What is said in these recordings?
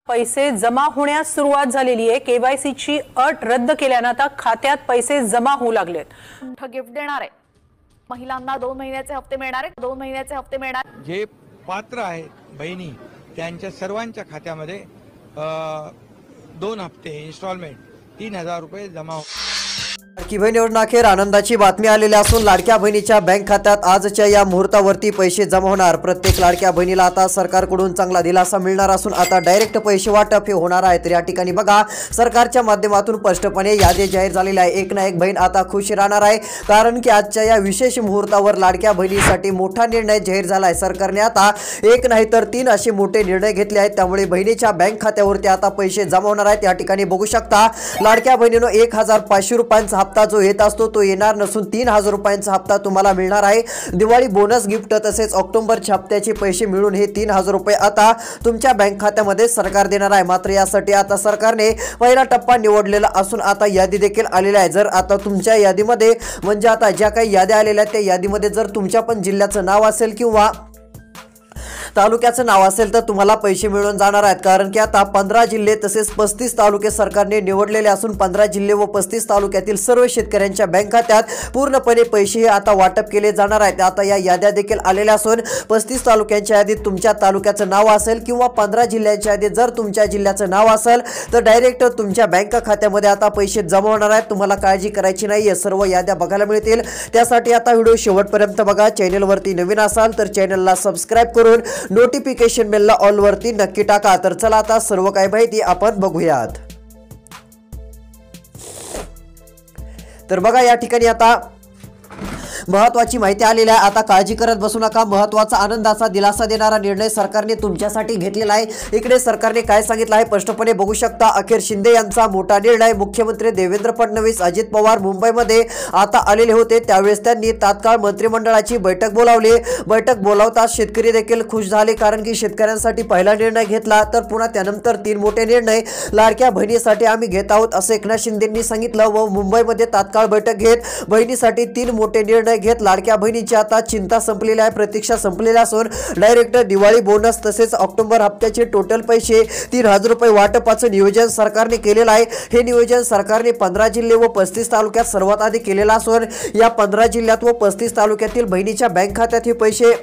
पैसे जमा होण्यास सुरुवात झालेली आहे। केवायसीची अट रद्द केल्याने आता खात्यात पैसे जमा होऊ लागलेत। गिफ्ट देणार आहे महिलांना 2 महिन्याचे हप्ते मिळणार आहे। 2 महिन्याचे हप्ते मिळणार। जे पात्र आहे बहिणी त्यांच्या सर्वांच्या खात्यामध्ये 2 हप्ते इन्स्टॉलमेंट 3000 रुपये जमा। लाडकी बहीण योजना अखेर आनंदाची बातमी आलेली असून लाडक्या बहिणीच्या बँक खात्यात आजच्या या मुहूर्तावरती पैसे जमा होणार। प्रत्येक लाडक्या बहिणीला आता सरकारकडून चांगला दिलासा मिळणार असून आता डायरेक्ट पैसे वाटप हे होणार आहे। तर या ठिकाणी बघा सरकारच्या माध्यमातून स्पष्टपणे यादी जाहीर झालेली आहे। एक ना एक बहीण आता खुश राहणार आहे, कारण की आजच्या या विशेष मुहूर्तावर लाडक्या बहिणीसाठी मोठा निर्णय जाहीर झाला आहे। सरकारने आता एक नाही तर 3 असे मोठे निर्णय घेतले आहेत, त्यामुळे बहिणीच्या बँक खात्यावरती आता पैसे जमा होणार आहेत। या ठिकाणी बघू शकता लाडक्या बहिणीनो 1500 रुपयांचा हप्ता जो येत असतो तो येणार नसून 3000 रुपयांचा हप्ता तुम्हाला मिळणार आहे। दिवाळी बोनस गिफ्ट तसेच ऑक्टोबरच्या हप्त्याचे पैसे मिळून हे 3000 रुपये आता तुमच्या बँक खात्यामध्ये सरकार देणार आहे। मात्र यासाठी आता सरकारने पहिला टप्पा निवडलेला असून आता यादी देखील आलेली आहे। जर आता तुमच्या यादीमध्ये म्हणजे आता ज्या काही याद्या आलेल्या त्या यादीमध्ये जर तुमच्या पण जिल्ह्याचं नाव असेल किंवा तालुक्याचं नाव असेल तर तुम्हाला पैसे मिळून जाणार आहेत, कारण की आता 15 जिल्हे तसेच 35 तालुके सरकारने निवडलेले असून 15 जिल्हे व 35 तालुक्यातील सर्व शेतकऱ्यांच्या बँक खात्यात पूर्णपणे पैसे हे आता वाटप केले जाणार आहेत। आता या याद्या देखील आलेल्या असून 35 तालुक्यांच्या यादीत तुमच्या तालुक्याचं नाव असेल किंवा 15 जिल्ह्यांच्या यादीत जर तुमच्या जिल्ह्याचं नाव असेल तर डायरेक्ट तुमच्या बँक खात्यामध्ये आता पैसे जमा होणार आहेत। तुम्हाला काळजी करायची नाहीये, सर्व याद्या बघायला मिळतील। त्यासाठी आता व्हिडिओ शेवटपर्यंत बघा। चॅनलवरती नवीन असाल तर चॅनलला सबस्क्राइब करून नोटिफिकेशन बेलला ऑल वरती नक्की टाका। तर चला आता सर्व काही माहिती आपण बघूयात। तर बघा या ठिकाणी आता महत्त्वाची माहिती आलेली आहे। आता काळजी करत बसू नका, महत्त्वाचा आनंदाचा दिलासा देणारा निर्णय सरकारने तुमच्यासाठी घेतलेला आहे। इकडे सरकारने काय सांगितलं आहे स्पष्टपणे बघू शकता। अखेर शिंदे यांचा मोठा निर्णय। मुख्यमंत्री देवेंद्र फडणवीस अजित पवार मुंबईमध्ये आता आलेले होते, त्यावेळेस त्यांनी तात्काळ मंत्रिमंडळाची बैठक बोलावली। बैठक बोलावताच शेतकरी देखील खुश झाले, कारण की शेतकऱ्यांसाठी पहिला निर्णय घेतला तर पुन्हा त्यानंतर 3 मोठे निर्णय लाडक्या बहिणीसाठी आम्ही घेत आहोत असं एकनाथ शिंदेंनी सांगितलं व मुंबईमध्ये तात्काळ बैठक घेत बहिणीसाठी 3 मोठे निर्णय घेत लाडक्या बहिणीची आता चिंता संपलेली आहे, प्रतीक्षा संपलेली असून डायरेक्ट दिवाळी बोनस तसेच ऑक्टोबर हप्त्याचे टोटल पैसे 3000 रुपये वाटपाचं नियोजन सरकारने केलेलं आहे। हे नियोजन सरकारने 15 जिल्हे व 35 तालुक्यात सर्वात आधी केलेलं असून या 15 जिल्ह्यात व 35 तालुक्यातील बहिणीच्या बँक खात्यात हे पैसे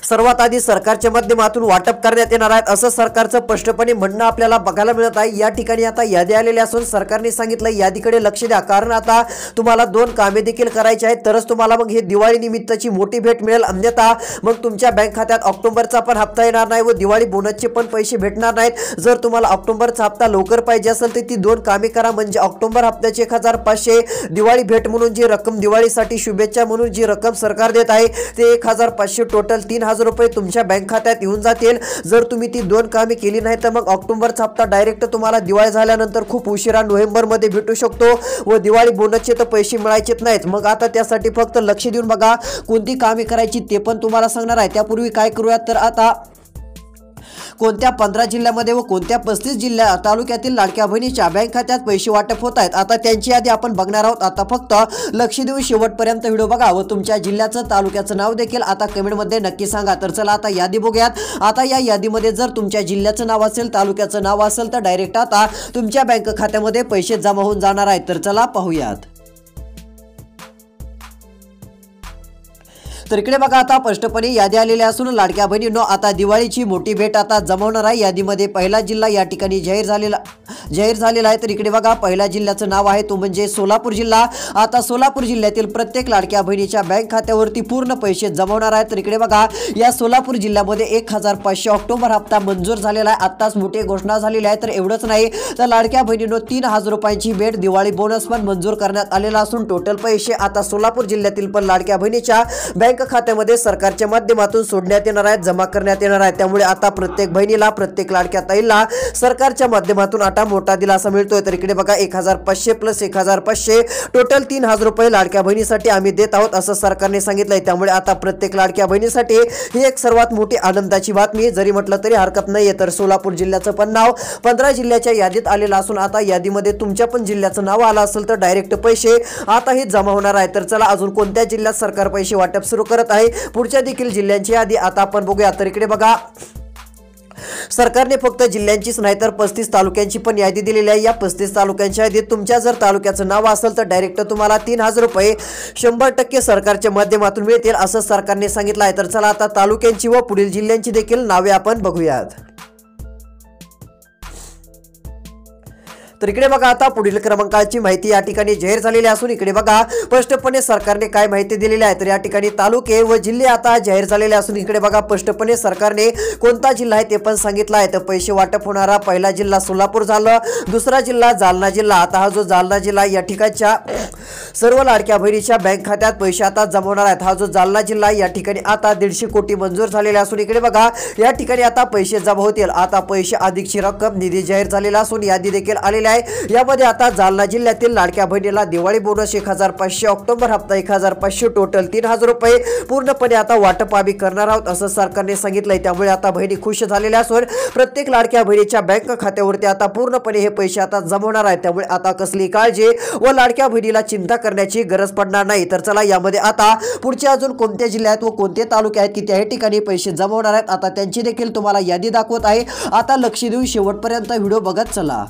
सर्वात आधी सरकारच्या माध्यमातून वाटप करण्यात येणार आहेत असं सरकारचं स्पष्टपणे म्हणणं आपल्याला बघायला मिळत आहे। या ठिकाणी आता यादी आलेली असून सरकारने सांगितलं यादीकडे लक्ष द्या, कारण आता तुम्हाला 2 कामे देखील करायची आहेत, तरच तुम्हाला मग हे दिवाळी निमित्ताची मोठी भेट मिळेल। अन्यथा मग तुमच्या बँक खात्यात ऑक्टोबरचा पण हप्ता येणार नाही व दिवाळी बोनसचे पण पैसे भेटणार नाहीत। जर तुम्हाला ऑक्टोबरचा हप्ता लवकर पाहिजे असेल तर ती 2 कामे करा, म्हणजे ऑक्टोबर हप्त्याचे 1500 दिवाळी भेट म्हणून जी रक्कम दिवाळीसाठी शुभेच्छा म्हणून जी रक्कम सरकार देत आहे ते 1500 टोटल 3000 रुपये तुमच्या बँक खात्यात येऊन जातील। जर तुम्ही ती 2 कामे केली नाही तर मग ऑक्टोबरचा हप्ता डायरेक्ट तुम्हाला दिवाळी झाल्यानंतर खूप उशिरा नोव्हेंबर मध्ये भेटू शकतो व दिवाळी बोनसचे तर पैसे मिळायचेच नाहीत। मग आता त्यासाठी फक्त लक्ष देऊन बघा कोणती कामे करायची ते पण तुम्हाला सांगणार आहे। त्यापूर्वी काय करूयात तर आता कोणत्या 15 जिल्ह्यामध्ये व कोणत्या 35 जिल्ह्या तालुक्यातील लाडक्या बहिणीच्या बँक खात्यात पैसे वाटप होत आहेत आता त्यांची यादी आपण बघणार आहोत। आता फक्त लक्ष देऊन शेवटपर्यंत व्हिडिओ बघा व तुमच्या जिल्ह्याचं तालुक्याचं नाव देखील आता कमेंटमध्ये नक्की सांगा। तर चला आता यादी बघूयात। आता या यादीमध्ये जर तुमच्या जिल्ह्याचं नाव असेल तालुक्याचं नाव असेल तर डायरेक्ट आता तुमच्या बँक खात्यामध्ये पैसे जमा होऊन जाणार आहेत। तर चला पाहूयात। तर इकडे बघा आता स्पष्टपणे यादी आलेली असून लाडक्या बहिणींनो आता दिवाळीची मोठी भेट आता जमा होणार आहे। यादीमध्ये पहिला जिल्हा या ठिकाणी जाहीर झालेला आहे। तर इकडे बघा पहिल्या जिल्ह्याचं नाव आहे तो म्हणजे सोलापूर जिल्हा। आता सोलापूर जिल्ह्यातील प्रत्येक लाडक्या बहिणीच्या बँक खात्यावरती पूर्ण पैसे जमा होणार आहेत। तर इकडे बघा या सोलापूर जिल्ह्यामध्ये 1500 ऑक्टोबर हप्ता मंजूर झालेला आहे, आताच मोठी घोषणा झालेली आहे। तर एवढंच नाही तर लाडक्या बहिणींनो 3000 रुपयांची भेट दिवाळी बोनस पण मंजूर करण्यात आलेला असून टोटल पैसे आता सोलापूर जिल्ह्यातील पण लाडक्या बहिणीच्या बँक खात्यामध्ये सरकारच्या माध्यमातून सोडण्यात येणार आहेत, जमा करण्यात येणार आहे। त्यामुळे आता प्रत्येक बहिणीला प्रत्येक लाडक्या ताईला सरकारच्या माध्यमातून आता मोठा दिलासा मिळतोय। तर इकडे बघा 1500 प्लस 1500 टोटल 3000 रुपये लाडक्या बहिणीसाठी आम्ही देत आहोत असं सरकारने सांगितलंय। त्यामुळे आता प्रत्येक लाडक्या बहिणीसाठी ही एक सर्वात मोठी आनंदाची बातमी जरी म्हटलं तरी हरकत नाहीये। तर सोलापूर जिल्ह्याचं पण नाव 15 जिल्ह्याच्या यादीत आलेलं असून आता यादीमध्ये तुमच्या पण जिल्ह्याचं नाव आलं असेल तर डायरेक्ट पैसे आता हे जमा होणार आहे। तर चला अजून कोणत्या जिल्ह्यात सरकार पैसे वाटप सुरू करत आहे पुढच्या देखील जिल्ह्यांची यादी आता आपण बघूया। तर इकडे बघा सरकारने फक्त जिल्ह्यांचीच नाही तर 35 तालुक्यांची पण यादी दिलेली आहे। या 35 तालुक्यांच्या यादीत तुमच्या जर तालुक्याचं नाव असेल तर डायरेक्ट तुम्हाला 3000 रुपये 100% सरकारच्या माध्यमातून मिळतील असं सरकारने सांगितलं आहे। तर चला आता तालुक्यांची व पुढील जिल्ह्यांची देखील नावे आपण बघूयात। तर इकडे बघा आता पुढील क्रमांकाची माहिती या ठिकाणी जाहीर झालेली असून इकडे बघा स्पष्टपणे सरकारने काय माहिती दिलेली आहे। तर या ठिकाणी तालुके व जिल्हे आता जाहीर झालेले असून इकडे बघा स्पष्टपणे सरकारने कोणता जिल्हा आहे ते पण सांगितलं आहे। तर पैसे वाटप होणारा पहिला जिल्हा सोलापूर झालं, दुसरा जिल्हा जालना जिल्हा। आता हा जो जालना जिल्हा या ठिकाणच्या सर्व लाडक्या बहिणीच्या बँक खात्यात पैसे आता जमवणार आहेत। हा जो जालना जिल्हा या ठिकाणी आता 150 कोटी मंजूर झालेले असून इकडे बघा या ठिकाणी आता पैसे जमा होतील। आता पैसे अधिकची रक्कम निधी जाहीर झालेला असून यादी देखील आलेली आहे। यामध्ये आता जालना जिल्ह्यातील लाडक्या बहिणीला दिवाळी बोनस 1500, ऑक्टोबर हप्ता 1500, टोटल 3000 रुपये पूर्णपणे आता वाटप आम्ही करणार आहोत असं सरकारने सांगितलंय। त्यामुळे आता बहिणी खुश झालेल्या असून प्रत्येक लाडक्या बहिणीच्या बँक खात्यावरती आता पूर्णपणे हे पैसे आता जमवणार आहेत। त्यामुळे आता कसली काळजी व लाडक्या बहिणीला चिंता करण्याची गरज पडणार नाही। तर चला यामध्ये आता पुढचे अजून कोणत्या जिल्ह्यात व कोणते तालुके आहेत की त्या ठिकाणी पैसे जमवणार आहेत आता त्यांची देखील तुम्हाला यादी दाखवत आहे। आता लक्ष देऊन शेवटपर्यंत व्हिडिओ बघत चला।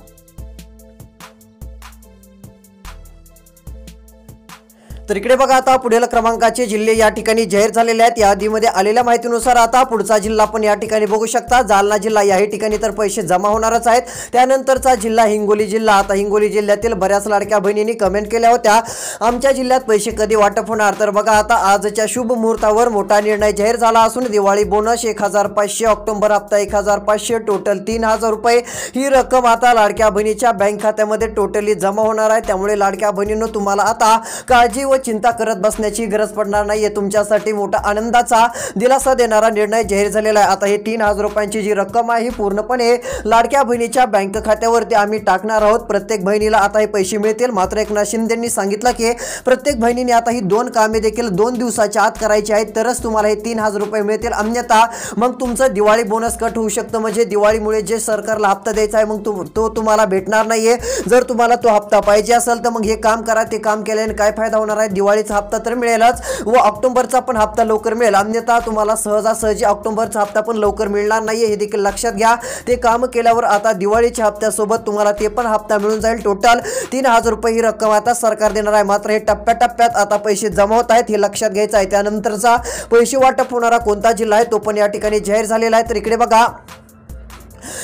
तर इकडे बघा आता पुढील क्रमांकाचे जिल्हे या ठिकाणी जाहीर झालेले आहेत। यादीमध्ये आलेल्या माहितीनुसार आता पुढचा जिल्हा पण या ठिकाणी बघू शकता जालना जिल्हा या ठिकाणी तर पैसे जमा होणारच आहेत। त्यानंतरचा जिल्हा हिंगोली जिल्हा। आता हिंगोली जिल्ह्यातील बऱ्याच लाडक्या बहिणींनी कमेंट केल्या होत्या आमच्या जिल्ह्यात पैसे कधी वाटप होणार। तर बघा आता आजच्या शुभ मुहूर्तावर मोठा निर्णय जाहीर झाला असून दिवाळी बोनस 1500, ऑक्टोबर हप्ता 1500, टोटल 3000 रुपये ही रक्कम आता लाडक्या बहिणीच्या बँक खात्यामध्ये टोटली जमा होणार आहे। त्यामुळे लाडक्या बहिणींनो तुम्हाला आता काळजी व चिंता करत बसण्याची गरज पडणार नाहीये। तुमच्यासाठी मोठा आनंदाचा दिलासा देणारा निर्णय जाहीर झालेला आहे। आता हे 3000 रुपयांची जी रक्कम आहे ही पूर्णपणे लाडक्या बहिणीच्या बँक खात्यावरती आम्ही टाकणार आहोत। प्रत्येक बहिणीला आता हे पैसे मिळतील। मात्र एकनाथ शिंदेंनी सांगितलं की प्रत्येक बहिणीने आता ही 2 कामे देखील 2 दिवसाच्या आत करायची आहेत तरच तुम्हाला हे 3000 रुपये मिळतील। अन्यथा मग तुमचं दिवाळी बोनस कट होऊ शकतं। म्हणजे दिवाळीमुळे जे सरकारला हप्ता द्यायचा आहे मग तो तुम्हाला भेटणार नाहीये। जर तुम्हाला तो हप्ता पाहिजे असेल तर मग हे काम करा। ते काम केल्याने काय फायदा होणार आहे, दिवाळीचा हप्ता तर मिळेलच व ऑक्टोबरचा पण हप्ता लवकर मिळेल। अन्यथा तुम्हाला सहजासहजी ऑक्टोबरचा हप्ता पण लवकर मिळणार नाहीये हे देखील लक्षात घ्या। ते काम केल्यावर आता दिवाळीच्या हप्त्यासोबत तुम्हाला ते पण हप्ता मिळून जाईल। टोटल 3000 रुपये ही रक्कम आता सरकार देणार आहे। मात्र हे टप्प्याटप्प्यात आता पैसे जमा होत आहेत हे लक्षात घ्यायचं आहे। त्यानंतरचा पैसे वाटप होणारा कोणता जिल्हा आहे तो पण या ठिकाणी जाहीर झालेला आहे। तर इकडे बघा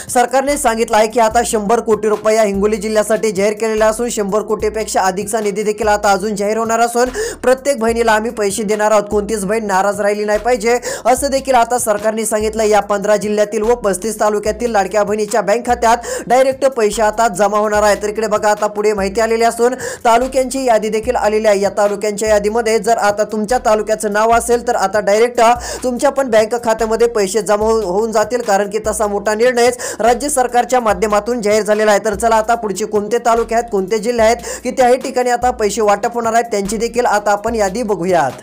सरकारने सांगितलं आहे की आता 100 कोटी रुपये हिंगोली जिल्ह्यासाठी जाहीर केलेला असून 100 कोटीपेक्षा अधिकचा निधी देखील आता अजून जाहीर होणार असून प्रत्येक बहिणीला आम्ही पैसे देणार आहोत। कोणतीच बहीण नाराज राहिली नाही पाहिजे असं देखील आता सरकारने सांगितलं। या 15 जिल्ह्यातील व 35 तालुक्यातील लाडक्या बहिणीच्या बँक खात्यात डायरेक्ट पैसे आता जमा होणार आहेत। तर इकडे बघा आता पुढे माहिती आलेली असून तालुक्यांची यादी देखील आलेली आहे। या तालुक्यांच्या यादीमध्ये जर आता तुमच्या तालुक्याचं नाव असेल तर आता डायरेक्ट तुमच्या पण बँक खात्यामध्ये पैसे जमा होऊन जातील कारण की तसा मोठा निर्णय राज्य सरकारच्या माध्यमातून जाहीर झालेला आहे। तर चला आता पुढचे कोणते तालुके आहेत कोणते जिल्हे आहेत की त्याही ठिकाणी आता पैसे वाटप होणार आहेत त्यांची देखील आता आपण यादी बघूयात।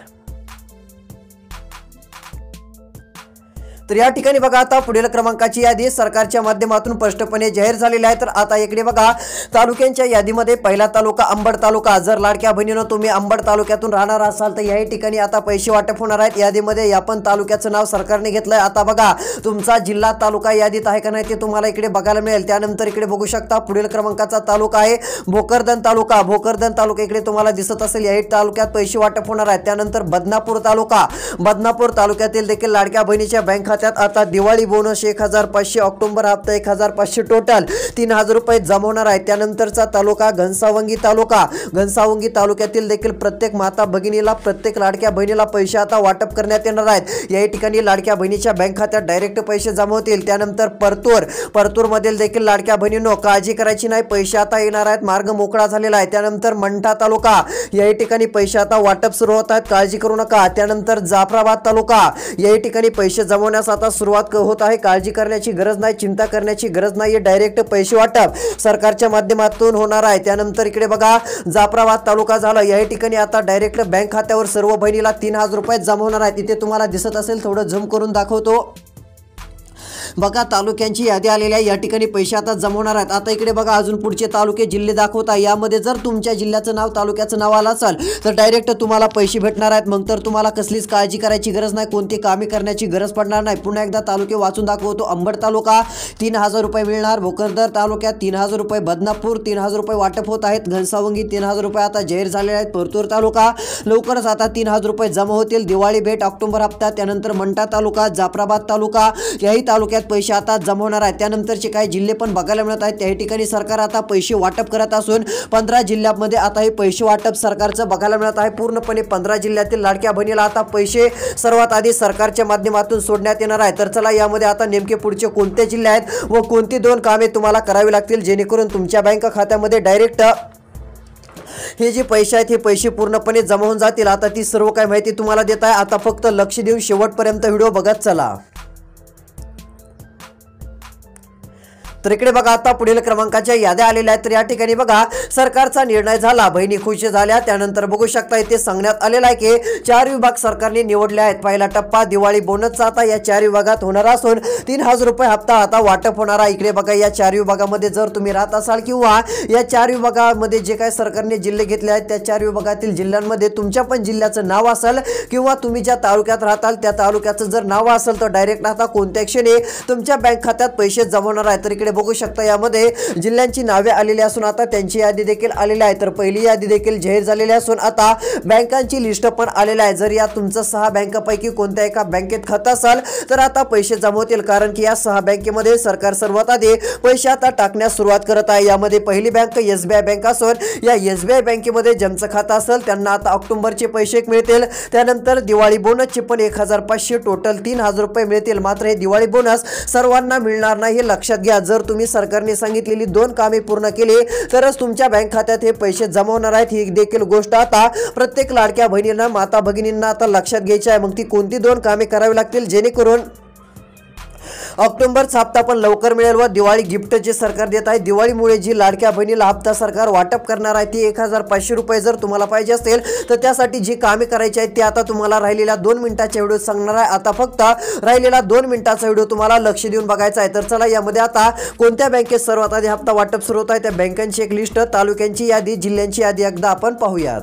तर या ठिकाणी बघा आता पुढील क्रमांकाची यादी सरकारच्या माध्यमातून स्पष्टपणे जाहीर झालेली आहे। तर आता इकडे बघा तालुक्यांच्या यादीमध्ये पहिला तालुका अंबड तालुका। जर लाडक्या बहिणींनो तुम्ही अंबड तालुक्यातून राहणार असाल तर याही ठिकाणी आता पैसे वाटप होणार आहेत। यादीमध्ये या पण तालुक्याचं नाव सरकारने घेतलंय। आता बघा तुमचा जिल्हा तालुका यादीत आहे का नाही ते तुम्हाला इकडे बघायला मिळेल। त्यानंतर इकडे बघू शकता पुढील क्रमांकाचा तालुका आहे भोकरदन तालुका। भोकरदन तालुका इकडे तुम्हाला दिसत असेल याही तालुक्यात पैसे वाटप होणार आहेत। त्यानंतर बदनापूर तालुका। बदनापूर तालुक्यातील देखील लाडक्या बहिणीच्या बँक आता दिवाळी बोनस 1500, ऑक्टोबर हप्ता 1500, टोटल 3000 रुपये जमवणार आहे। त्यानंतरचा तालुका घनसावंगी तालुका। घनसावंगी तालुक्यातील देखील प्रत्येक माता भगिनीला प्रत्येक लाडक्या बहिणीला पैसे आता वाटप करण्यात येणार आहेत। या ठिकाणी लाडक्या बहिणीच्या बँक खात्यात डायरेक्ट पैसे जमा होतील। त्यानंतर परतूर मधील देखील लाडक्या बहिणींनो काळजी करायची नाही, पैसे आता येणार आहेत, मार्ग मोकळा झालेला आहे। त्यानंतर मंठा तालुका या ठिकाणी पैसे आता वाटप सुरू होत आहेत, काळजी करू नका। त्यानंतर जाफराबाद तालुका या ठिकाणी पैसे जमवण्यास आता सुरुवात होत आहे, काळजी करण्याची गरज नाही, चिंता करण्याची गरज नाही, डायरेक्ट पैसे वाटप सरकारच्या माध्यमातून होणार आहे। त्यानंतर इकडे बघा जाफराबाद तालुका झाला, या ठिकाणी आता डायरेक्ट बँक खात्यावर सर्व बहिणीला 3000 रुपये जमा होणार आहेत। इथे तुम्हाला दिसत असेल थोडं झूम करून दाखवतो। बघा तालुक्यांची यादी आलेली आहे, या ठिकाणी पैसे आता जमा होणार आहेत। आता इकडे बघा अजून पुढचे तालुके जिल्हे दाखवता, यामध्ये जर तुमच्या जिल्ह्याचं नाव तालुक्याचं नाव आलं असेल तर डायरेक्ट तुम्हाला पैसे भेटणार आहेत। मग तर तुम्हाला कसलीच काळजी करायची गरज नाही, कोणती कामे करण्याची गरज पडणार नाही। पुन्हा एकदा तालुके वाचून दाखवतो। अंबड तालुका 3000 रुपये मिळणार, भोकरदर तालुक्यात 3000 रुपये, बदनापूर 3000 रुपये वाटप होत आहेत, घनसावंगी 3000 रुपये आता जाहीर झालेले आहेत, परतूर तालुका लवकरच आता 3000 रुपये जमा होतील, दिवाळी भेट ऑक्टोबर हप्ता, त्यानंतर मंठा तालुका, जाफराबाद तालुका याही तालुक्यात पैसे आता जमा होणार आहेत। त्यानंतरचे काही जिल्हे पण बघायला मिळत आहेत, त्याही ठिकाणी सरकार आता पैसे वाटप करत असून 15 जिल्ह्यांमध्ये आता हे पैसे वाटप सरकारचं बघायला मिळत आहे। पूर्णपणे 15 जिल्ह्यातील लाडक्या बहिणीला आता पैसे सर्वात आधी सरकारच्या माध्यमातून सोडण्यात येणार आहे। तर चला यामध्ये आता नेमके पुढचे कोणते जिल्हे आहेत व कोणती 2 कामे तुम्हाला करावी लागतील जेणेकरून तुमच्या बँक खात्यामध्ये डायरेक्ट हे जे पैसे आहेत हे पैसे पूर्णपणे जमा होऊन जातील। आता ती सर्व काही माहिती तुम्हाला देत आहे, आता फक्त लक्ष देऊन शेवटपर्यंत व्हिडिओ बघत चला। तर इकडे बघा आता पुढील क्रमांकाच्या याद्या आलेल्या आहेत। तर या ठिकाणी बघा सरकारचा निर्णय झाला, बहिणी खुश झाल्या। त्यानंतर बघू शकता इथे सांगण्यात आलेलं आहे की 4 विभाग सरकारने निवडले आहेत। पहिला टप्पा दिवाळी बोनसचा आता या 4 विभागात होणार असून 3000 रुपये हप्ता आता वाटप होणार आहे। इकडे बघा या 4 विभागामध्ये जर तुम्ही राहत असाल किंवा या 4 विभागामध्ये जे काही सरकारने जिल्हे घेतले आहेत त्या 4 विभागातील जिल्ह्यांमध्ये तुमच्या पण जिल्ह्याचं नाव असेल किंवा तुम्ही ज्या तालुक्यात राहताल त्या तालुक्याचं जर नाव असेल तर डायरेक्ट आता कोणत्या क्षणी तुमच्या बँक खात्यात पैसे जमा होणार आहेत। तर इकडे बघू शकता यामध्ये जिल्ह्यांची नावे आलेली असून आता त्यांची यादी देखील आलेली आहे। तर पहिली यादी देखील जाहीर झालेली असून आता बँकांची लिस्ट पण आलेली आहे। जर या तुमचं 6 बँकांपैकी कोणत्या एका बँकेत खातं असेल तर आता पैसे जमा होतील, कारण की या 6 बँकेमध्ये सरकार सर्वात आधी पैसे आता टाकण्यास सुरुवात करत आहे। यामध्ये पहिली बँक SBI बँक असून या SBI बँकेमध्ये ज्यांचं खातं असेल त्यांना आता ऑक्टोबरचे पैसे मिळतील। त्यानंतर दिवाळी बोनसचे पण 1500 टोटल 3000 रुपये मिळतील। मात्र हे दिवाळी बोनस सर्वांना मिळणार नाही हे लक्षात घ्या। जर तुम्ही सरकारने सांगितलेली 2 कामे पूर्ण केली तरच तुमच्या बँक खात्यात हे पैसे जमा होणार आहेत। ही देखील गोष्ट आता प्रत्येक लाडक्या बहिणींना माता भगिनींना आता लक्षात घ्यायची आहे। मग ती कोणती 2 कामे करावी लागतील जेणेकरून ऑक्टोबरचा हप्ता पण लवकर मिळेल व दिवाळी गिफ्ट जे सरकार देत आहे, दिवाळीमुळे जी लाडक्या बहिणीला हप्ता सरकार वाटप करणार आहे ती 1500 रुपये जर तुम्हाला पाहिजे असेल तर त्यासाठी जी कामे करायची आहेत ते आता तुम्हाला राहिलेल्या 2 मिनिटाच्या व्हिडिओ सांगणार आहे। आता फक्त राहिलेला 2 मिनिटाचा व्हिडिओ तुम्हाला लक्ष देऊन बघायचा आहे। तर चला यामध्ये आता कोणत्या बँकेत सर्वात आधी हप्ता वाटप सुरू होत आहे त्या बँकांची एक लिस्ट, तालुक्यांची यादी, जिल्ह्यांची यादी एकदा आपण पाहूयात।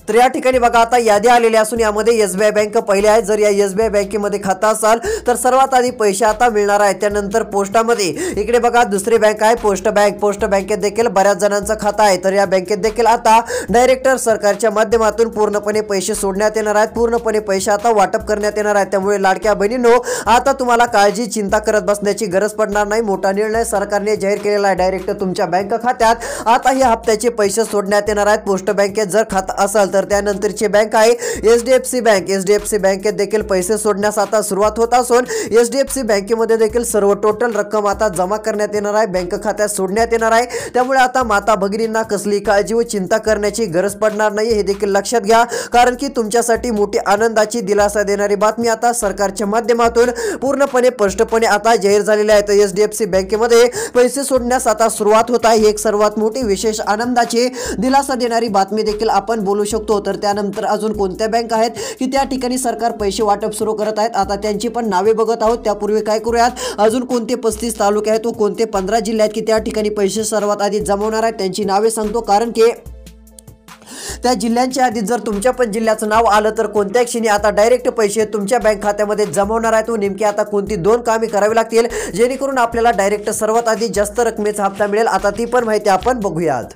तर या ठिकाणी बघा आता यादी आलेली असून यामध्ये SBI बँक पहिले आहे। जर या SBI बँकेमध्ये खातं असाल तर सर्वात आधी पैसे आता मिळणार आहेत। त्यानंतर पोस्टामध्ये इकडे बघा दुसरी बँक आहे पोस्ट बँक, पोस्ट बँकेत देखील बऱ्याच जणांचं खातं आहे। तर या बँकेत देखील आता डायरेक्टर सरकारच्या माध्यमातून पूर्णपणे पैसे सोडण्यात येणार आहेत, पूर्णपणे पैसे आता वाटप करण्यात येणार आहेत। त्यामुळे लाडक्या बहिणींनो आता तुम्हाला काळजी चिंता करत बसण्याची गरज पडणार नाही। मोठा निर्णय सरकारने जाहीर केलेला आहे, डायरेक्ट तुमच्या बँक खात्यात आता या हप्त्याचे पैसे सोडण्यात येणार आहेत। पोस्ट बँकेत जर खातं असेल तर त्यानंतरची बँक आहे HDFC बँक, HDFC बँकेत देखील पैसे सोडण्यास आता सुरुवात होत असून HDFC बँकेमध्ये देखील सर्व टोटल रक्कम आता जमा करण्यात येणार आहे, बँक खात्यात सोडण्यात येणार आहे। त्यामुळे आता माता भगिनींना कसली काळजी व चिंता करण्याची गरज पडणार नाही हे देखील लक्षात घ्या, कारण की तुमच्यासाठी मोठी आनंदाची दिलासा देणारी बातमी आता सरकारच्या माध्यमातून पूर्णपणे स्पष्टपणे आता जाहीर झालेली आहे। तर HDFC बँकेमध्ये पैसे सोडण्यास आता सुरुवात होत आहे, ही एक सर्वात मोठी विशेष आनंदाची दिलासा देणारी बातमी देखील आपण बोलू शकतो। तर त्यानंतर अजून कोणत्या बँक आहेत की त्या ठिकाणी सरकार पैसे वाटप सुरू करत आहेत, आता त्यांची पण नावे बघत आहोत। त्यापूर्वी काय करूयात, अजून कोणते 35 तालुके आहेत व कोणते 15 जिल्हे आहेत की त्या ठिकाणी पैसे सर्वात आधी जमा होणार आहेत त्यांची नावे सांगतो, कारण की त्या जिल्ह्यांच्या आधी जर तुमच्या पण जिल्ह्याचं नाव आलं तर कोणत्या क्षणी आता डायरेक्ट पैसे तुमच्या बँक खात्यामध्ये जमा होणार आहेत व नेमकी आता कोणती 2 कामे करावी लागतील जेणेकरून आपल्याला डायरेक्ट सर्वात आधी जास्त रकमेचा हप्ता मिळेल। आता ती पण माहिती आपण बघूयात।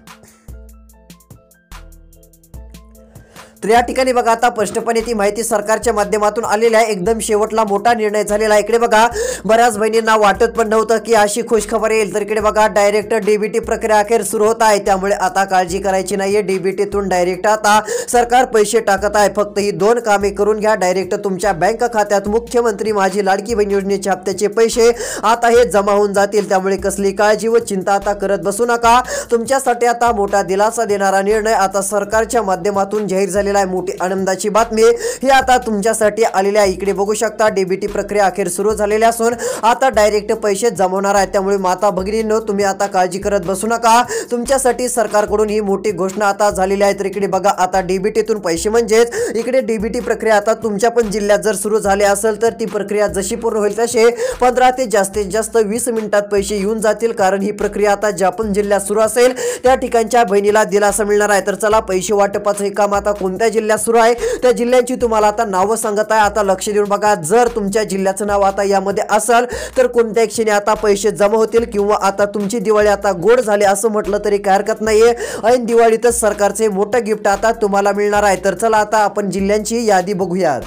तर या ठिकाणी बघा आता स्पष्टपणे ती माहिती सरकारच्या माध्यमातून आलेली आहे। एकदम शेवटला मोठा निर्णय झालेला आहे। इकडे बघा बऱ्याच बहिणींना वाटत पण नव्हतं की अशी खुशखबर येईल, तर इकडे बघा डायरेक्ट DBT प्रक्रिया अखेर सुरू होत आहे। त्यामुळे आता काळजी करायची नाहीये, DBTतून डायरेक्ट आता सरकार पैसे टाकत आहे। फक्त ही 2 कामे करून घ्या, डायरेक्ट तुमच्या बँक खात्यात मुख्यमंत्री माझी लाडकी बहीण योजनेच्या हप्त्याचे पैसे आता हे जमा होऊन जातील। त्यामुळे कसली काळजी व चिंता आता करत बसू नका। तुमच्यासाठी आता मोठा दिलासा देणारा निर्णय आता सरकारच्या माध्यमातून जाहीर झालेला झालेला आहे मोठी आनंदाची बातमी ही आता तुमच्यासाठी आलेली आहे। इकडे बघू शकता डीबीटी प्रक्रिया अखेर सुरू झालेली असून आता डायरेक्ट पैसे जमवणार आहे। त्यामुळे माता भगिनींनो तुम्ही आता काळजी करत बसू नका, तुमच्यासाठी सरकारकडून ही मोठी घोषणा आता झालेली आहे। तर इकडे बघा आता डीबीटीतून पैसे म्हणजेच इकडे डीबीटी प्रक्रिया आता तुमच्या पण जिल्ह्यात जर सुरू झाली असेल तर ती प्रक्रिया जशी पूर्ण होईल तसे 15 ते जास्तीत जास्त 20 मिनिटात पैसे येऊन जातील, कारण ही प्रक्रिया आता ज्या पण जिल्ह्यात सुरू असेल त्या ठिकाणच्या बहिणीला दिलासा मिळणार आहे। तर चला पैसे वाटपाचं हे काम आता कोणत्या जिल्ह्यात सुरू आहे त्या जिल्ह्यांची तुम्हाला आता नावं सांगत आहे। आता लक्ष देऊन बघा, जर तुमच्या जिल्ह्याचं नाव आता यामध्ये असेल तर कोणत्या क्षणी आता पैसे जमा होतील किंवा आता तुमची दिवाळी आता गोड झाली असं म्हटलं तरी काय हरकत नाहीये। ऐन दिवाळीतच सरकारचे मोठं गिफ्ट आता तुम्हाला मिळणार आहे। तर चला आता आपण जिल्ह्यांची यादी बघूयात।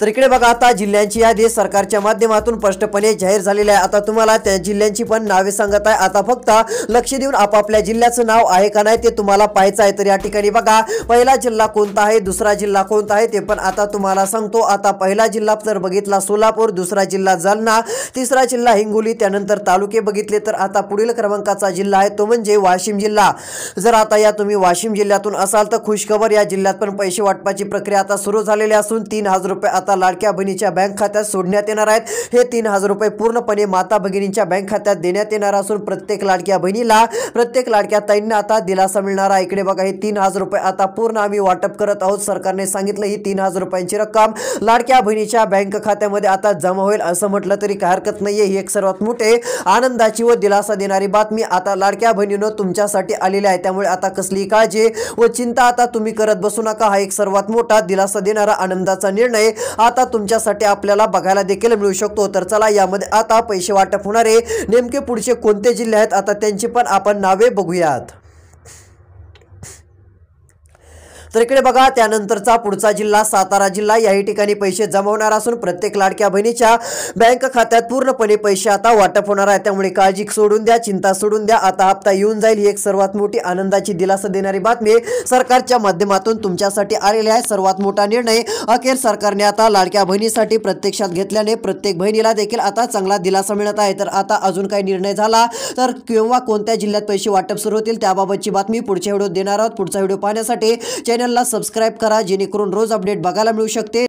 तर इकडे बघा आता जिल्ह्यांची यादी सरकारच्या माध्यमातून स्पष्टपणे जाहीर झालेली आहे। आता तुम्हाला त्या जिल्ह्यांची पण नावे सांगत आहे। आता फक्त लक्ष देऊन आपापल्या जिल्ह्याचं नाव आहे का नाही ते तुम्हाला पाहायचं आहे। तर या ठिकाणी बघा पहिला जिल्हा कोणता आहे, दुसरा जिल्हा कोणता आहे ते पण आता तुम्हाला सांगतो। आता पहिला जिल्हा जर बघितला सोलापूर, दुसरा जिल्हा जालना, तिसरा जिल्हा हिंगोली, त्यानंतर तालुके बघितले तर आता पुढील क्रमांकाचा जिल्हा आहे तो म्हणजे वाशिम जिल्हा। जर आता या तुम्ही वाशिम जिल्ह्यातून असाल तर खुशखबर, या जिल्ह्यात पण पैसे वाटपाची प्रक्रिया आता सुरू झालेली असून 3000 रुपये आता लाडक्या बहिणीच्या बँक खात्यात सोडण्यात येणार आहेत। हे 3000 रुपये पूर्णपणे माता भगिनींच्या बँक खात्यात देण्यात येणार असून प्रत्येक लाडक्या बहिणीला, प्रत्येक लाडक्या ताईंना आता दिलासा मिळणार आहे। इकडे बघा हे 3000 रुपये आता पूर्ण आम्ही वाटप करत आहोत। सरकारने सांगितलं ही 3000 रुपयांची रक्कम लाडक्या बहिणीच्या बँक खात्यामध्ये आता जमा होईल असं म्हटलं तरी काय हरकत नाहीये। ही एक सर्वात मोठे आनंदाची व दिलासा देणारी बातमी आता लाडक्या बहिणींनो तुमच्यासाठी आलेली आहे। त्यामुळे आता कसली काळजी व चिंता आता तुम्ही करत बसू नका। हा एक सर्वात मोठा दिलासा देणारा आनंदाचा निर्णय आता तुमच्यासाठी आपल्याला बघायला देखील मिळू शकतो। तर चला यामध्ये आता पैसे वाटप होणारे नेमके पुढचे कोणते जिल्हे आहेत आता त्यांची पण आपण नावे बघूयात। तर इकडे बघा त्यानंतरचा पुढचा जिल्हा सातारा जिल्हा, याही ठिकाणी पैसे जमा होणार असून प्रत्येक लाडक्या बहिणीच्या बँक खात्यात पूर्णपणे पैसे आता वाटप होणार आहे। त्यामुळे काळजी सोडून द्या, चिंता सोडून द्या, आता हप्ता येऊन जाईल। ही एक सर्वात मोठी आनंदाची दिलासा देणारी बातमी सरकारच्या माध्यमातून तुमच्यासाठी आलेली आहे। सर्वात मोठा निर्णय अखेर सरकारने आता लाडक्या बहिणीसाठी प्रत्यक्षात घेतल्याने प्रत्येक बहिणीला देखील आता चांगला दिलासा मिळत आहे। तर आता अजून काही निर्णय झाला तर किंवा कोणत्या जिल्ह्यात पैसे वाटप सुरू होतील त्याबाबतची बातमी पुढच्या व्हिडिओत देणार आहोत। पुढचा व्हिडिओ पाहण्यासाठी चॅनलला सबस्क्राइब करा जेणेकरून रोज अपडेट बघायला मिळू शकते।